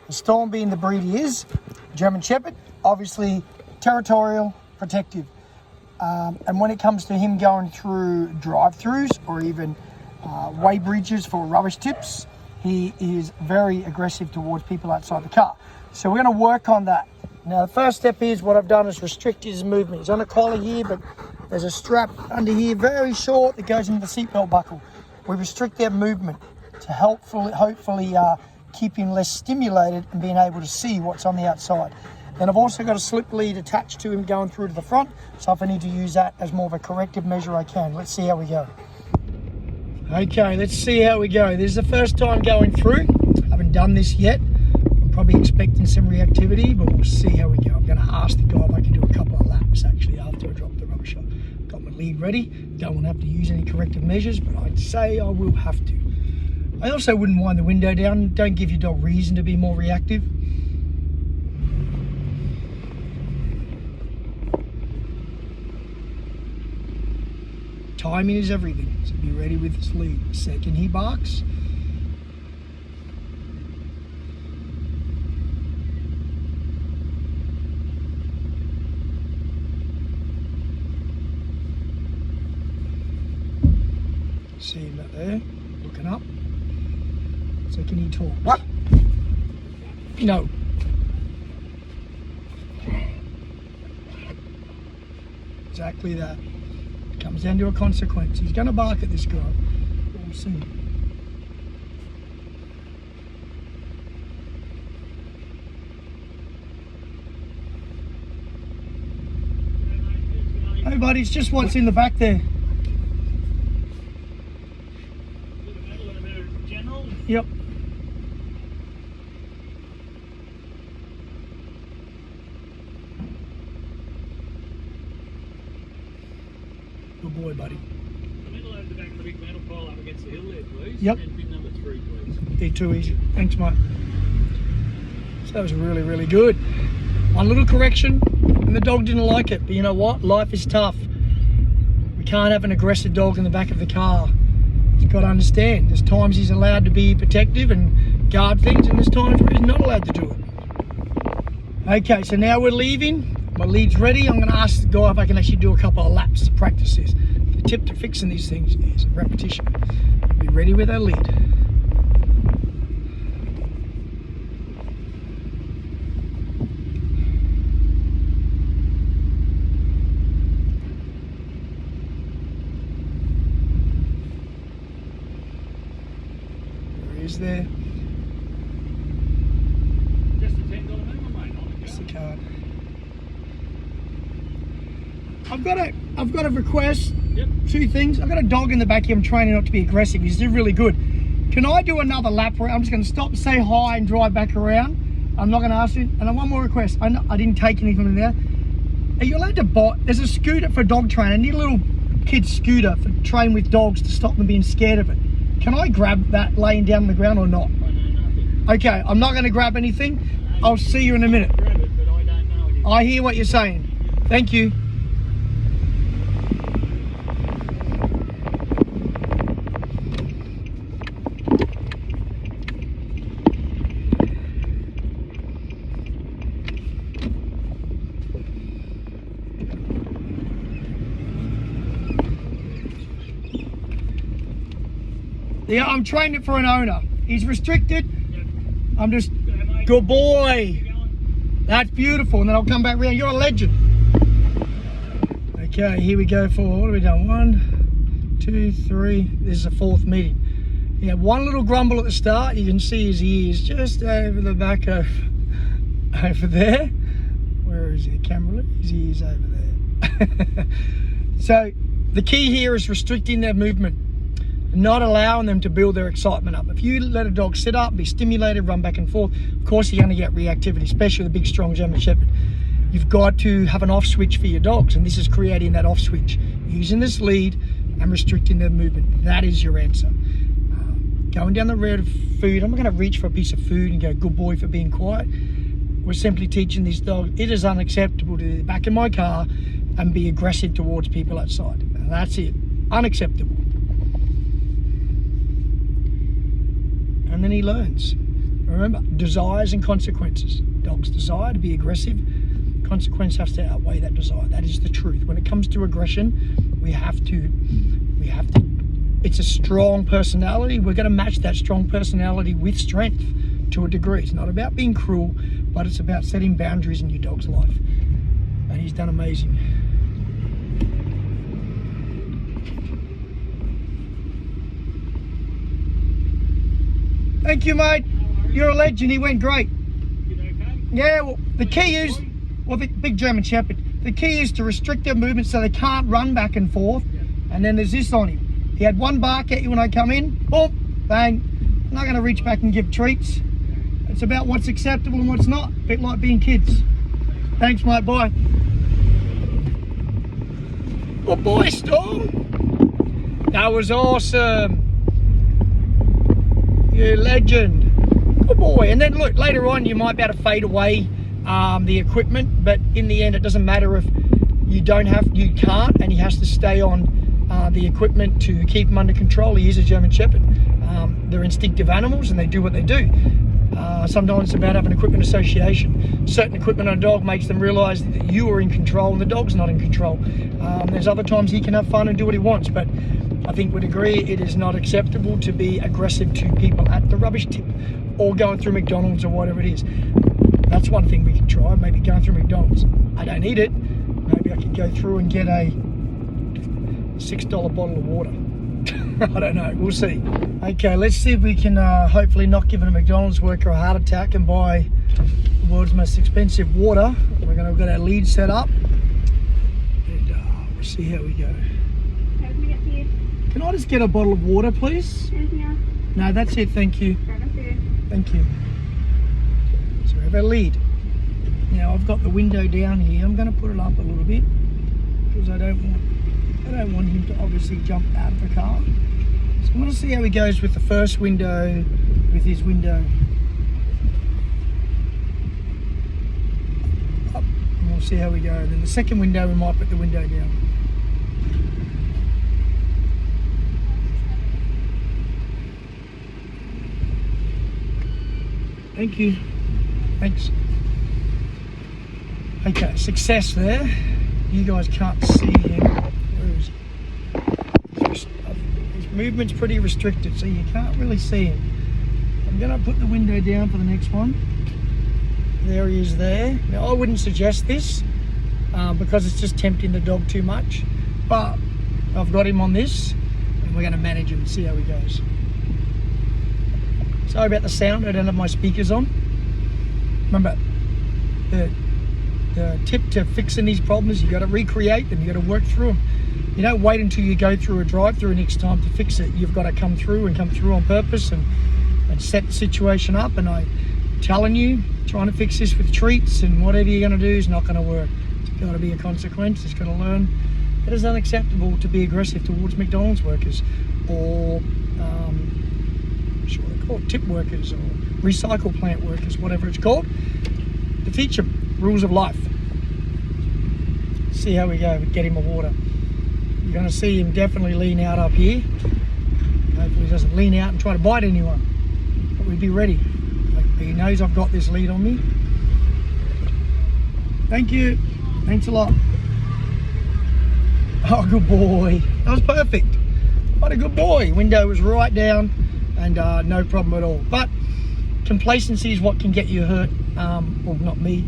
The Storm, being the breed he is, German Shepherd, obviously territorial, protective. And when it comes to him going through drive-throughs or even weigh bridges for rubbish tips, he is very aggressive towards people outside the car. So we're going to work on that. Now, the first step is what I've done is restrict his movement. He's on a collar here, but there's a strap under here, very short, that goes into the seatbelt buckle. We restrict their movement to hopefully keep him less stimulated and being able to see what's on the outside. Then I've also got a slip lead attached to him going through to the front, so if I need to use that as more of a corrective measure, I can. Let's see how we go. Okay, let's see how we go. This is the first time going through. I haven't done this yet. I'm probably expecting some reactivity, but we'll see how we go. I'm going to ask the guy if I can do a couple of laps, actually, after I drop the rubber shot. Got my lead ready. Don't want to have to use any corrective measures, but I'd say I will have to. I also wouldn't wind the window down. Don't give your dog reason to be more reactive. Timing is everything, so be ready with this lead. The second he barks, see him up there, looking up. Second he talks. What? No. Exactly that. Comes down to a consequence. He's going to bark at this guy. We'll see. Hey buddy, it's just what's in the back there. Yep. Good boy, buddy. The middle over the back of the big metal pile up against the hill there, please. Yep. And pin number 3, please. Yeah, too easy. Thanks, mate. So that was really, really good. One little correction, and the dog didn't like it. But you know what? Life is tough. We can't have an aggressive dog in the back of the car. You've got to understand. There's times he's allowed to be protective and guard things, and there's times where he's not allowed to do it. Okay, so now we're leaving. My lead's ready. I'm going to ask the guy if I can actually do a couple of laps to practice this. The tip to fixing these things is repetition. Be ready with our lead. There he is there. Just a $10 minimum, mate. That's the card. I've got a request. Yep. 2 things. I've got a dog in the back here. I'm training not to be aggressive. He's doing really good. Can I do another lap around? I'm just going to stop, say hi, and drive back around. I'm not going to ask you. And then one more request. I didn't take anything from there. Are you allowed to buy? There's a scooter for dog training. I need a little kid's scooter for train with dogs to stop them being scared of it. Can I grab that laying down on the ground or not? I know nothing. Okay, I'm not going to grab anything. I'll see you in a minute. Grab it, but I don't know anything. I hear what you're saying. Thank you. Yeah, I'm training it for an owner. He's restricted. Yep. I'm just, Yeah, mate. good boy. Keep going. That's beautiful. And then I'll come back round. You're a legend. Okay, here we go for, what have we done? 1, 2, 3. This is the 4th meeting. Yeah, one little grumble at the start. You can see his ears just over the back of, over there. Where is he? The camera? His ears over there. So the key here is restricting their movement, not allowing them to build their excitement up. If you let a dog sit up, be stimulated, run back and forth, of course you're going to get reactivity, especially with a big, strong German Shepherd. You've got to have an off switch for your dogs, and this is creating that off switch, using this lead and restricting their movement. That is your answer. Going down the road of food, I'm not going to reach for a piece of food and go, good boy for being quiet. We're simply teaching this dog, it is unacceptable to be back in my car and be aggressive towards people outside. And that's it. Unacceptable. And then he learns. Remember, desires and consequences. Dogs desire to be aggressive. Consequence has to outweigh that desire. That is the truth. When it comes to aggression, we have to, it's a strong personality. We're going to match that strong personality with strength to a degree. It's not about being cruel, but it's about setting boundaries in your dog's life. And he's done amazing. Thank you, mate. You're a legend. He went great. Yeah, well, the key is, well, big German Shepherd. The key is to restrict their movement so they can't run back and forth. And then there's this on him. He had one bark at you when I come in. Boom, bang. I'm not going to reach back and give treats. It's about what's acceptable and what's not. A bit like being kids. Thanks, mate. Bye. Good boy, Storm. That was awesome. You legend. Good boy. And then look, later on you might be able to fade away the equipment, but in the end it doesn't matter if you can't, and he has to stay on the equipment to keep him under control. He is a German Shepherd. They're instinctive animals and they do what they do. Sometimes it's about having equipment association. Certain equipment on a dog makes them realise that you are in control and the dog's not in control. There's other times he can have fun and do what he wants, but I think we'd agree it is not acceptable to be aggressive to people at the rubbish tip or going through McDonald's or whatever it is. That's one thing we can try, maybe going through McDonald's. I don't eat it. Maybe I could go through and get a $6 bottle of water. I don't know, we'll see. Okay, let's see if we can hopefully not give a McDonald's worker a heart attack and buy the world's most expensive water. We're going to get our lead set up and we'll see how we go. Can I just get a bottle of water, please? Anything else? No, that's it, thank you. Thank you. So we have our lead. Now I've got the window down here. I'm going to put it up a little bit because I don't want him to obviously jump out of the car. So I'm going to see how he goes with the first window, with his window up, and we'll see how we go. And then the second window, we might put the window down. Thank you. Thanks. Okay, success there. You guys can't see him. Where is he? His movement's pretty restricted, so you can't really see him. I'm going to put the window down for the next one. There he is there. Now, I wouldn't suggest this because it's just tempting the dog too much, but I've got him on this and we're going to manage him and see how he goes. Sorry about the sound, I don't have my speakers on. Remember, the tip to fixing these problems, you got to recreate them, you got to work through them. You don't wait until you go through a drive-through next time to fix it. You've got to come through on purpose and set the situation up. And I'm telling you, trying to fix this with treats and whatever you're going to do is not going to work. It's got to be a consequence. It's got to learn it is unacceptable to be aggressive towards McDonald's workers or tip workers or recycle plant workers, whatever it's called. To teach them rules of life. See how we go. We get him a water. You're going to see him definitely lean out up here. Hopefully he doesn't lean out and try to bite anyone. But we'd be ready. He knows I've got this lead on me. Thank you. Thanks a lot. Oh, good boy. That was perfect. What a good boy. Window was right down and no problem at all. But complacency is what can get you hurt. Well, not me.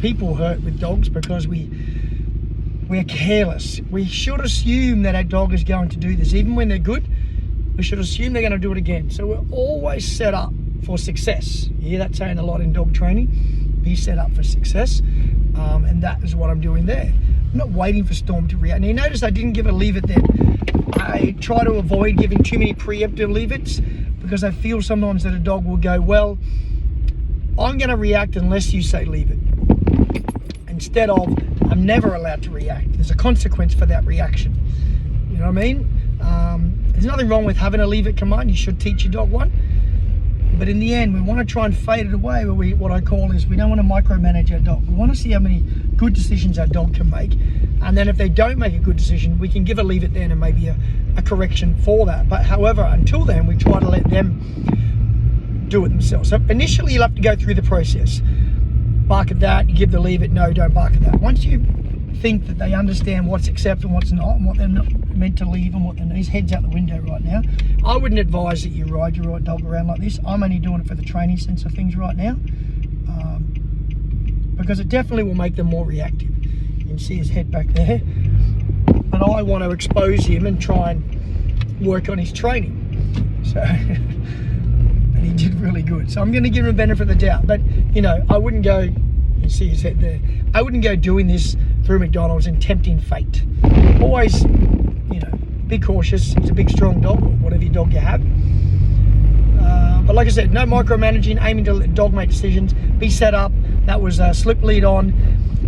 People hurt with dogs because we're careless. We should assume that our dog is going to do this. Even when they're good, we should assume they're going to do it again. So we're always set up for success. You hear that saying a lot in dog training. Be set up for success. And that is what I'm doing there. I'm not waiting for Storm to react. Now you notice I didn't give a leave it then. I try to avoid giving too many preemptive leave-its because I feel sometimes that a dog will go, well, I'm going to react unless you say leave it. Instead of, I'm never allowed to react. There's a consequence for that reaction. You know what I mean? There's nothing wrong with having a leave it command. You should teach your dog one. But in the end, we want to try and fade it away. Where what I call is we don't want to micromanage our dog. We want to see how many good decisions our dog can make. And then if they don't make a good decision, we can give a leave it then and maybe a correction for that. But however, until then, we try to let them do it themselves. So initially, you'll have to go through the process. Bark at that, you give the leave it, no, don't bark at that. Once you think that they understand what's accepted and what's not, and what they're not meant to leave and what they're not, his head's out the window right now. I wouldn't advise that you ride your dog around like this. I'm only doing it for the training sense of things right now, because it definitely will make them more reactive. You can see his head back there. And I want to expose him and try and work on his training. So, and he did really good. So I'm going to give him a benefit of the doubt. But, you know, I wouldn't go, you see his head there, I wouldn't go doing this through McDonald's and tempting fate. Always, you know, be cautious. He's a big, strong dog, or whatever your dog you have. But like I said, no micromanaging, aiming to let dog make decisions, be set up. That was a slip lead on.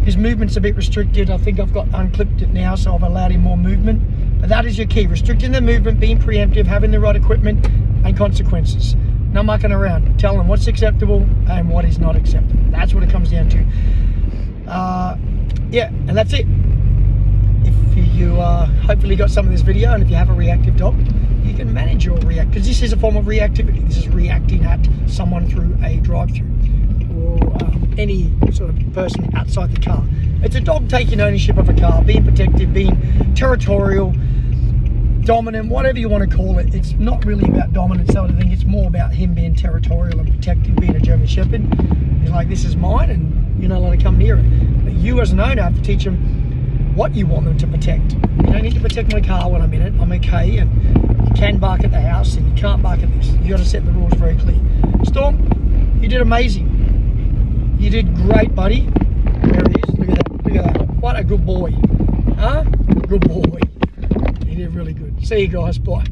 His movement's a bit restricted. I think I've got unclipped it now, so I've allowed him more movement. But that is your key, restricting the movement, being preemptive, having the right equipment and consequences. No mucking around. Tell them what's acceptable and what is not acceptable. That's what it comes down to. Yeah, and that's it. If you hopefully got some of this video, and if you have a reactive dog, you can manage your react, because this is a form of reactivity. This is reacting at someone through a drive-through, or any sort of person outside the car. It's a dog taking ownership of a car, being protective, being territorial, dominant, whatever you want to call it. It's not really about dominance, I think it's more about him being territorial and protective, being a German Shepherd. He's like, this is mine, and you're not allowed to come near it. But you as an owner have to teach them what you want them to protect. You don't need to protect my car when I'm in it. I'm okay, and you can bark at the house, and you can't bark at this. You got to set the rules very clear. Storm, you did amazing. You did great, buddy. There he is. Look at that. Look at that. What a good boy. Huh? Good boy. He did really good. See you guys. Bye.